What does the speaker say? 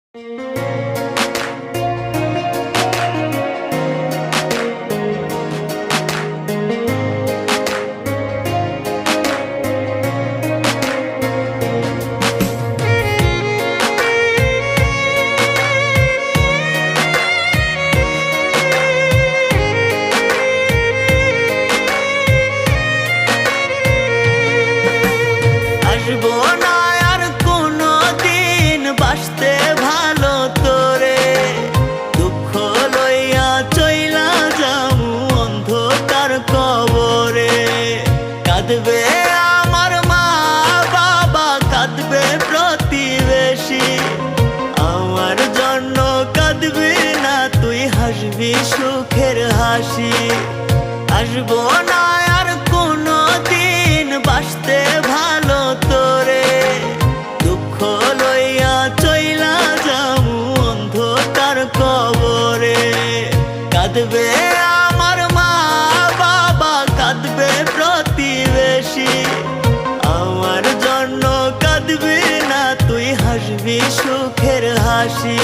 আসবো না আর কোনো দিন বাসতে ভালো তোরে, দুঃখ লইয়া চইলা যামু অন্ধকার কবরে। কাঁদবে আমার মা বাবা, কাঁদবে প্রতিবেশী, আমার জন্য কাঁদবি না তুই, হাসবি সুখের হাসি। আসবো না আর কোনো দিন বাসতে ভালো তোরে, দুঃখ লইয়া চইলা যামু অন্ধকার কবরে। কাঁদবে আমার মা বাবা, কাঁদবে প্রতিবেশী, আমার জন্য কাঁদবি না তুই, হাসবি সুখের হাসি।